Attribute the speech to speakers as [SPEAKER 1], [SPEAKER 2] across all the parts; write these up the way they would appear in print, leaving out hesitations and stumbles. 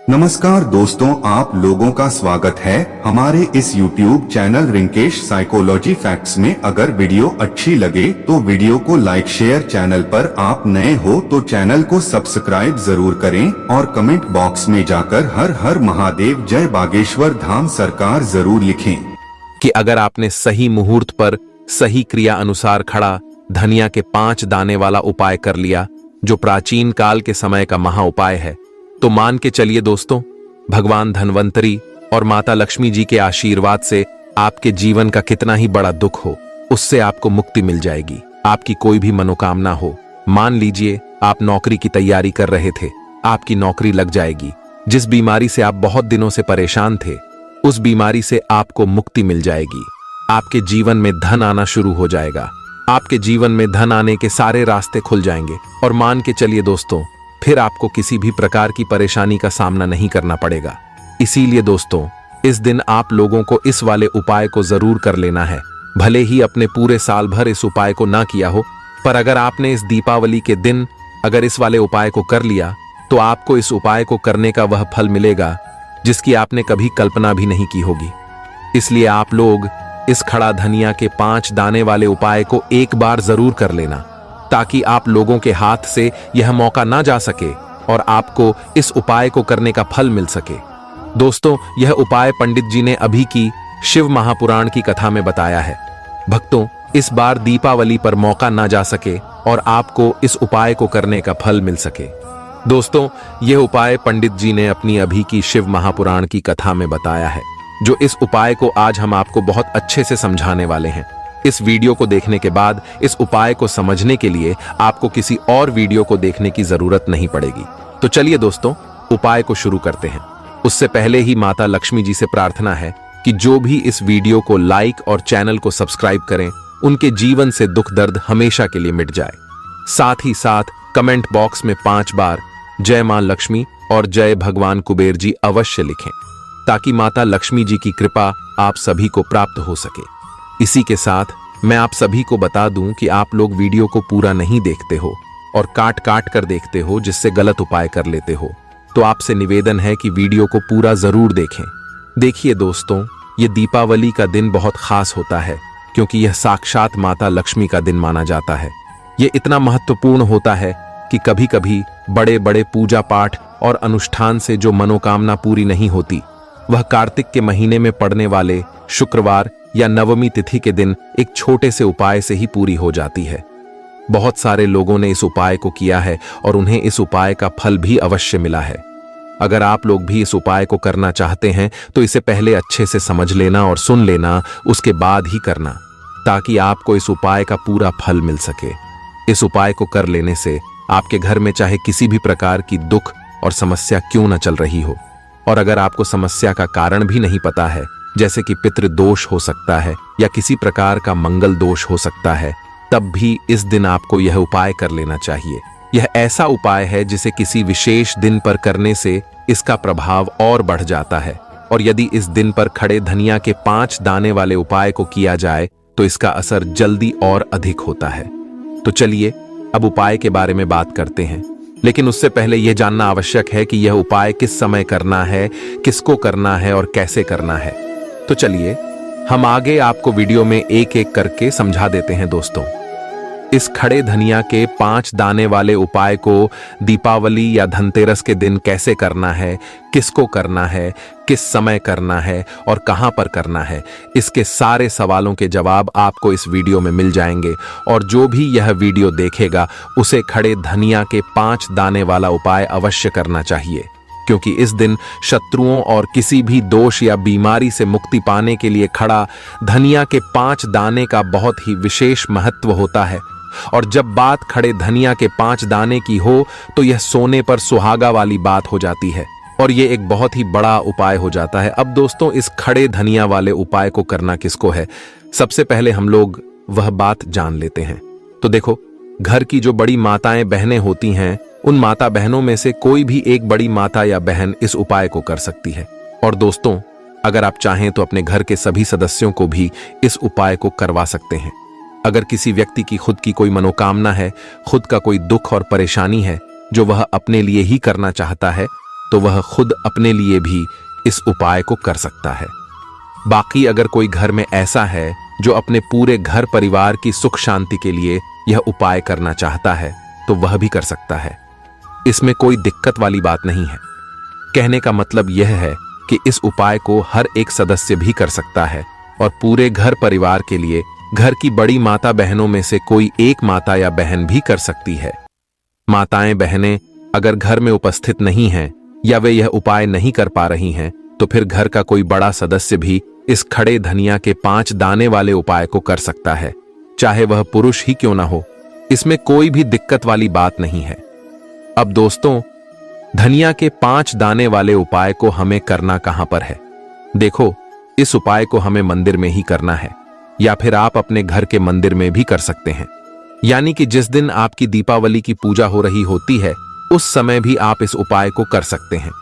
[SPEAKER 1] नमस्कार दोस्तों, आप लोगों का स्वागत है हमारे इस YouTube channel Rinkesh psychology facts में। अगर वीडियो अच्छी लगे तो वीडियो को लाइक शेयर, चैनल पर आप नए हो तो चैनल को सब्सक्राइब जरूर करें और कमेंट बॉक्स में जाकर हर हर महादेव जय बागेश्वर धाम सरकार जरूर लिखें।
[SPEAKER 2] कि अगर आपने सही मुहूर्त पर सही क्रिया अनुसार खड़ा धनिया के 5 दाने वाला उपाय कर लिया, जो प्राचीन काल के समय का महा उपाय है, तो मान के चलिए दोस्तों, भगवान धन्वंतरी और माता लक्ष्मी जी के आशीर्वाद से आपके जीवन का कितना ही बड़ा दुख हो, उससे आपको मुक्ति मिल जाएगी। आपकी कोई भी मनोकामना हो, मान लीजिए आप नौकरी की तैयारी कर रहे थे, आपकी नौकरी लग जाएगी। जिस बीमारी से आप बहुत दिनों से परेशान थे, उस बीमारी से आपको मुक्ति मिल जाएगी। आपके जीवन में धन आना शुरू हो जाएगा। आपके जीवन में धन आने के सारे रास्ते खुल जाएंगे और मान के चलिए दोस्तों, फिर आपको किसी भी प्रकार की परेशानी का सामना नहीं करना पड़ेगा। इसीलिए दोस्तों, इस दिन आप लोगों को इस वाले उपाय को जरूर कर लेना है। भले ही अपने पूरे साल भर इस उपाय को ना किया हो, पर अगर आपने इस दीपावली के दिन अगर इस वाले उपाय को कर लिया, तो आपको इस उपाय को करने का वह फल मिलेगा जिसकी आपने कभी कल्पना भी नहीं की होगी। इसलिए आप लोग इस खड़ा धनिया के 5 दाने वाले उपाय को एक बार जरूर कर लेना, ताकि आप लोगों के हाथ से यह मौका ना जा सके और आपको इस उपाय को करने का फल मिल सके। दोस्तों, यह उपाय पंडित जी ने अभी की शिव महापुराण की कथा में बताया है। भक्तों, इस बार दीपावली पर मौका ना जा सके और आपको इस उपाय को करने का फल मिल सके। दोस्तों, यह उपाय पंडित जी ने अपनी अभी की शिव महापुराण की कथा में बताया है, जो इस उपाय को आज हम आपको बहुत अच्छे से समझाने वाले हैं। इस वीडियो को देखने के बाद इस उपाय को समझने के लिए आपको किसी और वीडियो को देखने की जरूरत नहीं पड़ेगी। तो चलिए दोस्तों, उपाय को शुरू करते हैं। उससे पहले ही माता लक्ष्मी जी से प्रार्थना है कि जो भी इस वीडियो को लाइक और चैनल को सब्सक्राइब करें, उनके जीवन से दुख दर्द हमेशा के लिए मिट जाए। साथ ही साथ कमेंट बॉक्स में 5 बार जय मां लक्ष्मी और जय भगवान कुबेर जी अवश्य लिखें, ताकि माता लक्ष्मी जी की कृपा आप सभी को प्राप्त हो सके। इसी के साथ मैं आप सभी को बता दूं कि आप लोग वीडियो को पूरा नहीं देखते हो और काट काट कर देखते हो, जिससे गलत उपाय कर लेते हो। तो आपसे निवेदन है कि वीडियो को पूरा जरूर देखें। देखिए दोस्तों, ये दीपावली का दिन बहुत खास होता है, क्योंकि यह साक्षात माता लक्ष्मी का दिन माना जाता है। यह इतना महत्वपूर्ण होता है कि कभी कभी बड़े बड़े पूजा पाठ और अनुष्ठान से जो मनोकामना पूरी नहीं होती, वह कार्तिक के महीने में पड़ने वाले शुक्रवार या नवमी तिथि के दिन एक छोटे से उपाय से ही पूरी हो जाती है। बहुत सारे लोगों ने इस उपाय को किया है और उन्हें इस उपाय का फल भी अवश्य मिला है। अगर आप लोग भी इस उपाय को करना चाहते हैं तो इसे पहले अच्छे से समझ लेना और सुन लेना, उसके बाद ही करना, ताकि आपको इस उपाय का पूरा फल मिल सके। इस उपाय को कर लेने से आपके घर में चाहे किसी भी प्रकार की दुख और समस्या क्यों न चल रही हो, और अगर आपको समस्या का कारण भी नहीं पता है, जैसे कि पितृदोष हो सकता है या किसी प्रकार का मंगल दोष हो सकता है, तब भी इस दिन आपको यह उपाय कर लेना चाहिए। यह ऐसा उपाय है जिसे किसी विशेष दिन पर करने से इसका प्रभाव और बढ़ जाता है, और यदि इस दिन पर खड़े धनिया के 5 दाने वाले उपाय को किया जाए तो इसका असर जल्दी और अधिक होता है। तो चलिए अब उपाय के बारे में बात करते हैं, लेकिन उससे पहले यह जानना आवश्यक है कि यह उपाय किस समय करना है, किसको करना है और कैसे करना है। तो चलिए हम आगे आपको वीडियो में एक एक करके समझा देते हैं। दोस्तों, इस खड़े धनिया के 5 दाने वाले उपाय को दीपावली या धनतेरस के दिन कैसे करना है, किसको करना है, किस समय करना है और कहां पर करना है, इसके सारे सवालों के जवाब आपको इस वीडियो में मिल जाएंगे। और जो भी यह वीडियो देखेगा उसे खड़े धनिया के 5 दाने वाला उपाय अवश्य करना चाहिए, क्योंकि इस दिन शत्रुओं और किसी भी दोष या बीमारी से मुक्ति पाने के लिए खड़ा धनिया के 5 दाने का बहुत ही विशेष महत्व होता है। और जब बात खड़े धनिया के 5 दाने की हो तो यह सोने पर सुहागा वाली बात हो जाती है, और यह एक बहुत ही बड़ा उपाय हो जाता है। अब दोस्तों, इस खड़े धनिया वाले उपाय को करना किसको है, सबसे पहले हम लोग वह बात जान लेते हैं। तो देखो, घर की जो बड़ी माताएं बहनें होती हैं, उन माता बहनों में से कोई भी एक बड़ी माता या बहन इस उपाय को कर सकती है। और दोस्तों, अगर आप चाहें तो अपने घर के सभी सदस्यों को भी इस उपाय को करवा सकते हैं। अगर किसी व्यक्ति की खुद की कोई मनोकामना है, खुद का कोई दुख और परेशानी है जो वह अपने लिए ही करना चाहता है, तो वह खुद अपने लिए भी इस उपाय को कर सकता है। बाकी अगर कोई घर में ऐसा है जो अपने पूरे घर परिवार की सुख शांति के लिए यह उपाय करना चाहता है तो वह भी कर सकता है। इसमें कोई दिक्कत वाली बात नहीं है। कहने का मतलब यह है कि इस उपाय को हर एक सदस्य भी कर सकता है और पूरे घर परिवार के लिए घर की बड़ी माता बहनों में से कोई एक माता या बहन भी कर सकती है। माताएं बहनें अगर घर में उपस्थित नहीं हैं या वे यह उपाय नहीं कर पा रही हैं तो फिर घर का कोई बड़ा सदस्य भी इस खड़े धनिया के 5 दाने वाले उपाय को कर सकता है, चाहे वह पुरुष ही क्यों ना हो। इसमें कोई भी दिक्कत वाली बात नहीं है। अब दोस्तों, धनिया के 5 दाने वाले उपाय को हमें करना कहां पर है? देखो, इस उपाय को हमें मंदिर में ही करना है या फिर आप अपने घर के मंदिर में भी कर सकते हैं। यानी कि जिस दिन आपकी दीपावली की पूजा हो रही होती है उस समय भी आप इस उपाय को कर सकते हैं।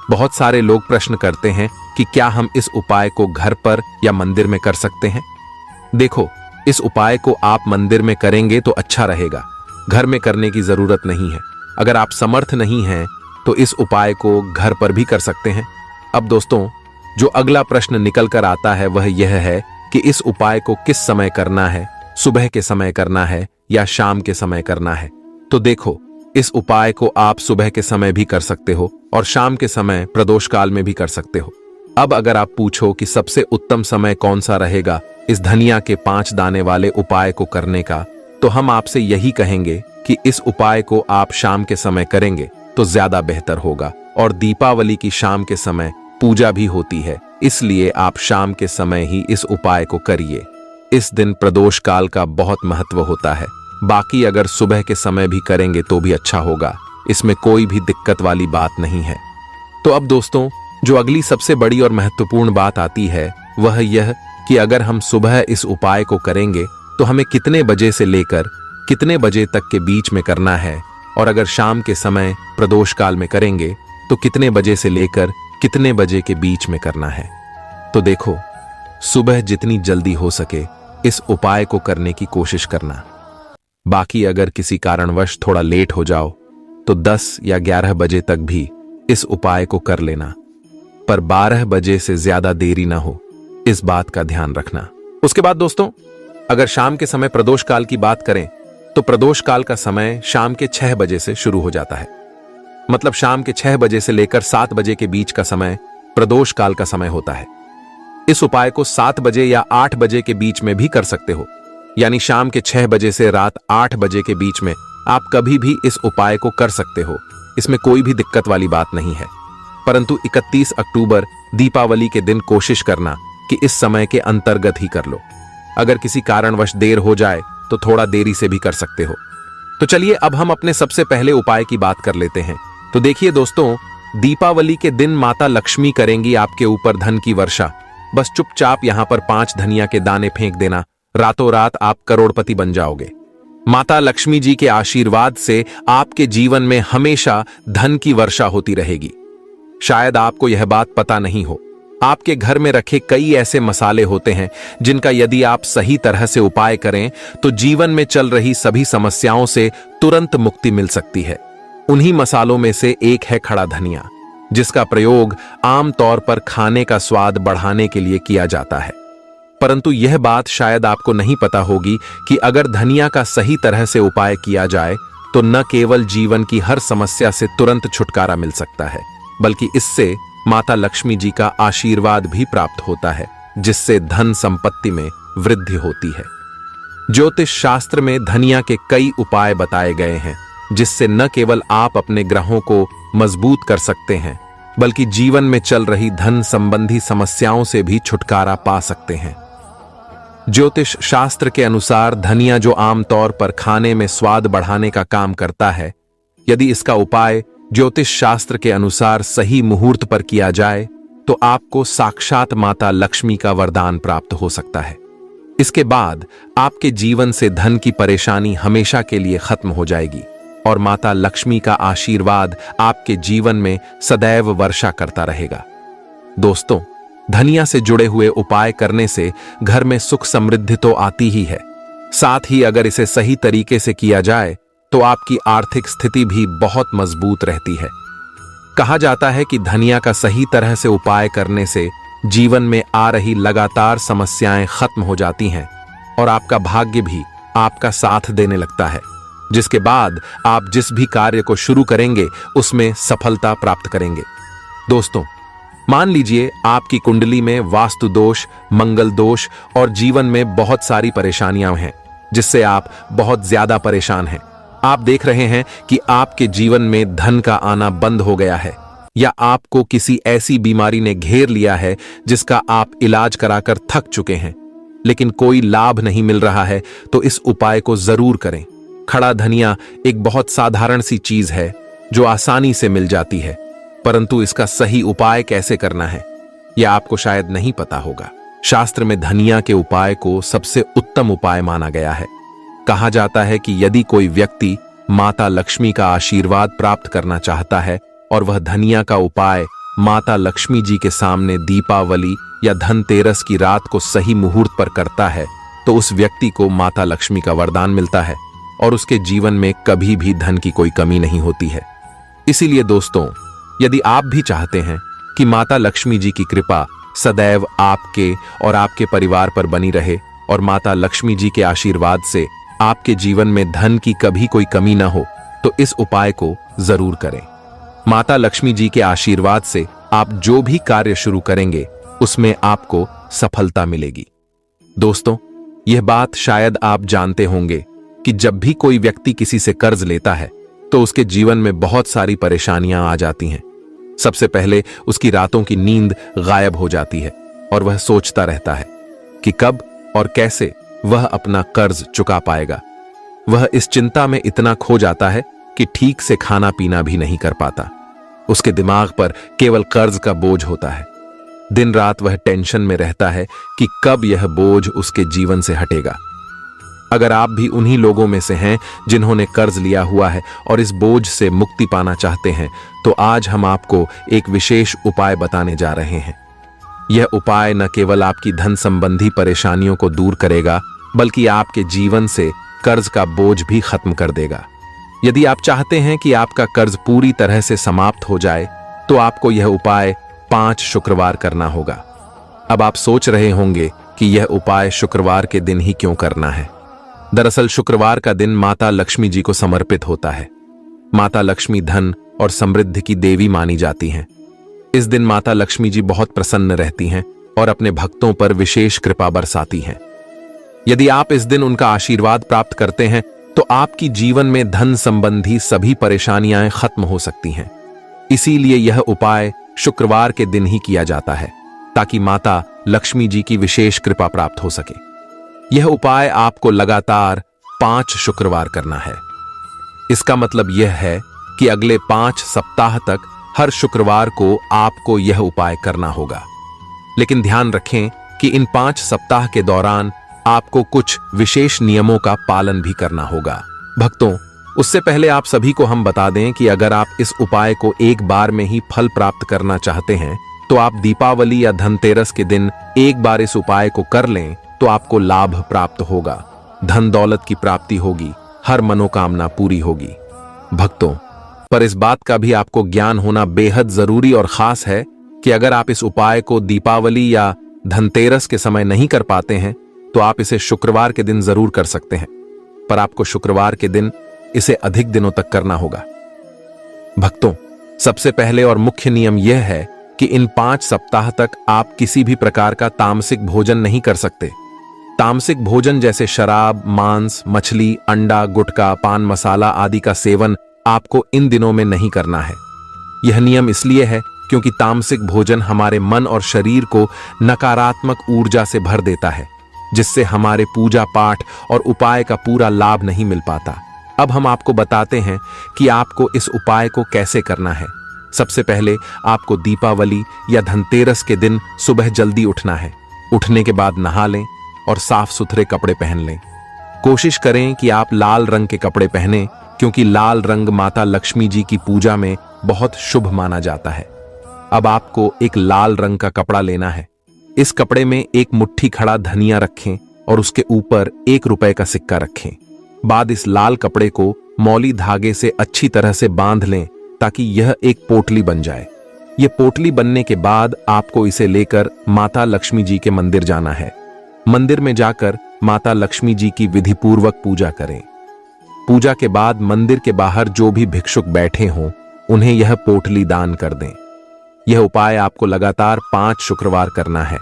[SPEAKER 2] बहुत सारे लोग प्रश्न करते हैं कि क्या हम इस उपाय को घर पर या मंदिर में कर सकते हैं? देखो, इस उपाय को आप मंदिर में करेंगे तो अच्छा रहेगा, घर में करने की जरूरत नहीं है। अगर आप समर्थ नहीं हैं तो इस उपाय को घर पर भी कर सकते हैं। अब दोस्तों, जो अगला प्रश्न निकल कर आता है वह यह है कि इस उपाय को किस समय करना है, सुबह के समय करना है या शाम के समय करना है? तो देखो, इस उपाय को आप सुबह के समय भी कर सकते हो और शाम के समय प्रदोष काल में भी कर सकते हो। अब अगर आप पूछो कि सबसे उत्तम समय कौन सा रहेगा इस धनिया के 5 दाने वाले उपाय को करने का, तो हम आपसे यही कहेंगे कि इस उपाय को आप शाम के समय करेंगे तो ज्यादा बेहतर होगा। और दीपावली की शाम के समय पूजा भी होती है, इसलिए आप शाम के समय ही इस उपाय को करिए। इस दिन प्रदोष काल का बहुत महत्व होता है। बाकी अगर सुबह के समय भी करेंगे तो भी अच्छा होगा, इसमें कोई भी दिक्कत वाली बात नहीं है। तो अब दोस्तों, जो अगली सबसे बड़ी और महत्वपूर्ण बात आती है वह यह कि अगर हम सुबह इस उपाय को करेंगे तो हमें कितने बजे से लेकर कितने बजे तक के बीच में करना है, और अगर शाम के समय प्रदोष काल में करेंगे तो कितने बजे से लेकर कितने बजे के बीच में करना है। तो देखो, सुबह जितनी जल्दी हो सके इस उपाय को करने की कोशिश करना। बाकी अगर किसी कारणवश थोड़ा लेट हो जाओ तो 10 या 11 बजे तक भी इस उपाय को कर लेना, पर 12 बजे से ज्यादा देरी ना हो, इस बात का ध्यान रखना। उसके बाद दोस्तों, अगर शाम के समय प्रदोष काल की बात करें तो प्रदोष काल का समय शाम के 6 बजे से शुरू हो जाता है। मतलब शाम के 6 बजे से लेकर 7 बजे के बीच का समय प्रदोष काल का समय होता है। इस उपाय को 7 बजे या 8 बजे के बीच में भी कर सकते हो, यानी शाम के 6 बजे से रात 8 बजे के बीच में आप कभी भी इस उपाय को कर सकते हो। इसमें कोई भी दिक्कत वाली बात नहीं है। परंतु 31 अक्टूबर दीपावली के दिन कोशिश करना कि इस समय के अंतर्गत ही कर लो। अगर किसी कारणवश देर हो जाए तो थोड़ा देरी से भी कर सकते हो। तो चलिए अब हम अपने सबसे पहले उपाय की बात कर लेते हैं। तो देखिए दोस्तों, दीपावली के दिन माता लक्ष्मी करेंगी आपके ऊपर धन की वर्षा। बस चुपचाप यहां पर 5 धनिया के दाने फेंक देना, रातों रात आप करोड़पति बन जाओगे। माता लक्ष्मी जी के आशीर्वाद से आपके जीवन में हमेशा धन की वर्षा होती रहेगी। शायद आपको यह बात पता नहीं हो, आपके घर में रखे कई ऐसे मसाले होते हैं जिनका यदि आप सही तरह से उपाय करें तो जीवन में चल रही सभी समस्याओं से तुरंत मुक्ति मिल सकती है। उन्हीं मसालों में से एक है खड़ा धनिया, जिसका प्रयोग आमतौर पर खाने का स्वाद बढ़ाने के लिए किया जाता है। परंतु यह बात शायद आपको नहीं पता होगी कि अगर धनिया का सही तरह से उपाय किया जाए तो न केवल जीवन की हर समस्या से तुरंत छुटकारा मिल सकता है, बल्कि इससे माता लक्ष्मी जी का आशीर्वाद भी प्राप्त होता है, जिससे धन संपत्ति में वृद्धि होती है। ज्योतिष शास्त्र में धनिया के कई उपाय बताए गए हैं, जिससे न केवल आप अपने ग्रहों को मजबूत कर सकते हैं, बल्कि जीवन में चल रही धन संबंधी समस्याओं से भी छुटकारा पा सकते हैं। ज्योतिष शास्त्र के अनुसार धनिया, जो आमतौर पर खाने में स्वाद बढ़ाने का काम करता है, यदि इसका उपाय ज्योतिष शास्त्र के अनुसार सही मुहूर्त पर किया जाए तो आपको साक्षात माता लक्ष्मी का वरदान प्राप्त हो सकता है। इसके बाद आपके जीवन से धन की परेशानी हमेशा के लिए खत्म हो जाएगी और माता लक्ष्मी का आशीर्वाद आपके जीवन में सदैव वर्षा करता रहेगा। दोस्तों, धनिया से जुड़े हुए उपाय करने से घर में सुख समृद्धि तो आती ही है, साथ ही अगर इसे सही तरीके से किया जाए तो आपकी आर्थिक स्थिति भी बहुत मजबूत रहती है। कहा जाता है कि धनिया का सही तरह से उपाय करने से जीवन में आ रही लगातार समस्याएं खत्म हो जाती हैं और आपका भाग्य भी आपका साथ देने लगता है, जिसके बाद आप जिस भी कार्य को शुरू करेंगे उसमें सफलता प्राप्त करेंगे। दोस्तों, मान लीजिए आपकी कुंडली में वास्तु दोष, मंगल दोष और जीवन में बहुत सारी परेशानियां हैं जिससे आप बहुत ज्यादा परेशान हैं। आप देख रहे हैं कि आपके जीवन में धन का आना बंद हो गया है या आपको किसी ऐसी बीमारी ने घेर लिया है जिसका आप इलाज कराकर थक चुके हैं, लेकिन कोई लाभ नहीं मिल रहा है, तो इस उपाय को जरूर करें। खड़ा धनिया एक बहुत साधारण सी चीज है जो आसानी से मिल जाती है, परंतु इसका सही उपाय कैसे करना है यह आपको शायद नहीं पता होगा। शास्त्र में धनिया के उपाय को सबसे उत्तम उपाय माना गया है। कहा जाता है कि यदि कोई व्यक्ति माता लक्ष्मी का आशीर्वाद प्राप्त करना चाहता है और वह धनिया का उपाय माता लक्ष्मी जी के सामने दीपावली या धनतेरस की रात को सही मुहूर्त पर करता है, तो उस व्यक्ति को माता लक्ष्मी का वरदान मिलता है और उसके जीवन में कभी भी धन की कोई कमी नहीं होती है। इसीलिए दोस्तों, यदि आप भी चाहते हैं कि माता लक्ष्मी जी की कृपा सदैव आपके और आपके परिवार पर बनी रहे और माता लक्ष्मी जी के आशीर्वाद से आपके जीवन में धन की कभी कोई कमी न हो, तो इस उपाय को जरूर करें। माता लक्ष्मी जी के आशीर्वाद से आप जो भी कार्य शुरू करेंगे उसमें आपको सफलता मिलेगी। दोस्तों, यह बात शायद आप जानते होंगे कि जब भी कोई व्यक्ति किसी से कर्ज लेता है तो उसके जीवन में बहुत सारी परेशानियां आ जाती हैं। सबसे पहले उसकी रातों की नींद गायब हो जाती है और वह सोचता रहता है कि कब और कैसे वह अपना कर्ज चुका पाएगा। वह इस चिंता में इतना खो जाता है कि ठीक से खाना पीना भी नहीं कर पाता। उसके दिमाग पर केवल कर्ज का बोझ होता है। दिन रात वह टेंशन में रहता है कि कब यह बोझ उसके जीवन से हटेगा। अगर आप भी उन्हीं लोगों में से हैं जिन्होंने कर्ज लिया हुआ है और इस बोझ से मुक्ति पाना चाहते हैं, तो आज हम आपको एक विशेष उपाय बताने जा रहे हैं। यह उपाय न केवल आपकी धन संबंधी परेशानियों को दूर करेगा, बल्कि आपके जीवन से कर्ज का बोझ भी खत्म कर देगा। यदि आप चाहते हैं कि आपका कर्ज पूरी तरह से समाप्त हो जाए, तो आपको यह उपाय 5 शुक्रवार करना होगा। अब आप सोच रहे होंगे कि यह उपाय शुक्रवार के दिन ही क्यों करना है। दरअसल शुक्रवार का दिन माता लक्ष्मी जी को समर्पित होता है। माता लक्ष्मी धन और समृद्धि की देवी मानी जाती हैं। इस दिन माता लक्ष्मी जी बहुत प्रसन्न रहती हैं और अपने भक्तों पर विशेष कृपा बरसाती हैं। यदि आप इस दिन उनका आशीर्वाद प्राप्त करते हैं, तो आपकी जीवन में धन संबंधी सभी परेशानियां खत्म हो सकती हैं। इसीलिए यह उपाय शुक्रवार के दिन ही किया जाता है, ताकि माता लक्ष्मी जी की विशेष कृपा प्राप्त हो सके। यह उपाय आपको लगातार 5 शुक्रवार करना है। इसका मतलब यह है कि अगले 5 सप्ताह तक हर शुक्रवार को आपको यह उपाय करना होगा। लेकिन ध्यान रखें कि इन 5 सप्ताह के दौरान आपको कुछ विशेष नियमों का पालन भी करना होगा। भक्तों, उससे पहले आप सभी को हम बता दें कि अगर आप इस उपाय को एक बार में ही फल प्राप्त करना चाहते हैं, तो आप दीपावली या धनतेरस के दिन एक बार इस उपाय को कर लें, तो आपको लाभ प्राप्त होगा, धन दौलत की प्राप्ति होगी, हर मनोकामना पूरी होगी। भक्तों, पर इस बात का भी आपको ज्ञान होना बेहद जरूरी और खास है कि अगर आप इस उपाय को दीपावली या धनतेरस के समय नहीं कर पाते हैं, तो आप इसे शुक्रवार के दिन जरूर कर सकते हैं, पर आपको शुक्रवार के दिन इसे अधिक दिनों तक करना होगा। भक्तों, सबसे पहले और मुख्य नियम यह है कि इन 5 सप्ताह तक आप किसी भी प्रकार का तामसिक भोजन नहीं कर सकते। तामसिक भोजन जैसे शराब, मांस, मछली, अंडा, गुटखा, पान मसाला आदि का सेवन आपको इन दिनों में नहीं करना है। यह नियम इसलिए है क्योंकि तामसिक भोजन हमारे मन और शरीर को नकारात्मक ऊर्जा से भर देता है, जिससे हमारे पूजा पाठ और उपाय का पूरा लाभ नहीं मिल पाता। अब हम आपको बताते हैं कि आपको इस उपाय को कैसे करना है। सबसे पहले आपको दीपावली या धनतेरस के दिन सुबह जल्दी उठना है। उठने के बाद नहा लें और साफ सुथरे कपड़े पहन लें। कोशिश करें कि आप लाल रंग के कपड़े पहनें, क्योंकि लाल रंग माता लक्ष्मी जी की पूजा में बहुत शुभ माना जाता है। अब आपको एक लाल रंग का कपड़ा लेना है। इस कपड़े में एक मुट्ठी खड़ा धनिया रखें और उसके ऊपर 1 रुपए का सिक्का रखें। बाद इस लाल कपड़े को मौली धागे से अच्छी तरह से बांध लें ताकि यह एक पोटली बन जाए। यह पोटली बनने के बाद आपको इसे लेकर माता लक्ष्मी जी के मंदिर जाना है। मंदिर में जाकर माता लक्ष्मी जी की विधिपूर्वक पूजा करें। पूजा के बाद मंदिर के बाहर जो भी भिक्षुक बैठे हों उन्हें यह पोटली दान कर दें। यह उपाय आपको लगातार 5 शुक्रवार करना है,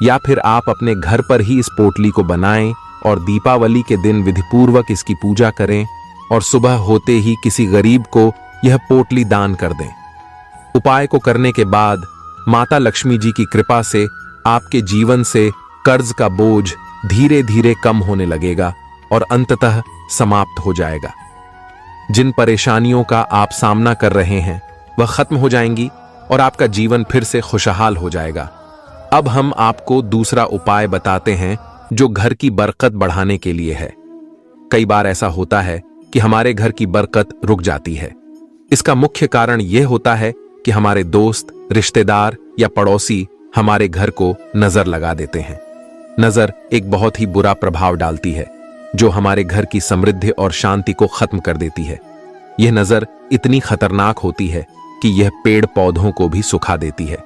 [SPEAKER 2] या फिर आप अपने घर पर ही इस पोटली को बनाएं और दीपावली के दिन विधिपूर्वक इसकी पूजा करें और सुबह होते ही किसी गरीब को यह पोटली दान कर दें। उपाय को करने के बाद माता लक्ष्मी जी की कृपा से आपके जीवन से कर्ज का बोझ धीरे धीरे कम होने लगेगा और अंततः समाप्त हो जाएगा। जिन परेशानियों का आप सामना कर रहे हैं वह खत्म हो जाएंगी और आपका जीवन फिर से खुशहाल हो जाएगा। अब हम आपको दूसरा उपाय बताते हैं जो घर की बरकत बढ़ाने के लिए है। कई बार ऐसा होता है कि हमारे घर की बरकत रुक जाती है। इसका मुख्य कारण यह होता है कि हमारे दोस्त, रिश्तेदार या पड़ोसी हमारे घर को नजर लगा देते हैं। नजर एक बहुत ही बुरा प्रभाव डालती है जो हमारे घर की समृद्धि और शांति को खत्म कर देती है। यह नजर इतनी खतरनाक होती है कि यह पेड़ पौधों को भी सुखा देती है।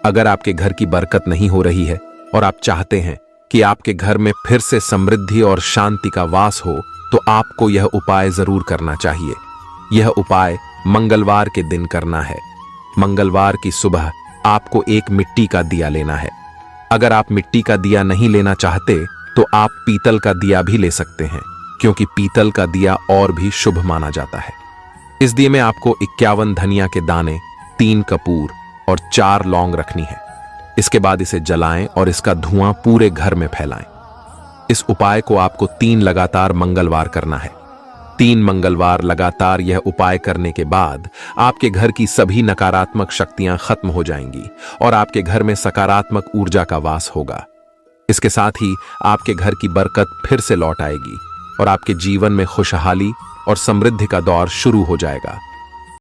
[SPEAKER 2] अगर आपके घर की बरकत नहीं हो रही है और आप चाहते हैं कि आपके घर में फिर से समृद्धि और शांति का वास हो, तो आपको यह उपाय जरूर करना चाहिए। यह उपाय मंगलवार के दिन करना है। मंगलवार की सुबह आपको एक मिट्टी का दिया लेना है। अगर आप मिट्टी का दिया नहीं लेना चाहते तो आप पीतल का दिया भी ले सकते हैं, क्योंकि पीतल का दिया और भी शुभ माना जाता है। इस दिए में आपको 51 धनिया के दाने, 3 कपूर और 4 लौंग रखनी है। इसके बाद इसे जलाएं और इसका धुआं पूरे घर में फैलाएं। इस उपाय को आपको 3 लगातार मंगलवार करना है। 3 मंगलवार लगातार यह उपाय करने के बाद आपके घर की सभी नकारात्मक शक्तियां खत्म हो जाएंगी और आपके घर में सकारात्मक ऊर्जा का वास होगा। इसके साथ ही आपके घर की बरकत फिर से लौट आएगी और आपके जीवन में खुशहाली और समृद्धि का दौर शुरू हो जाएगा।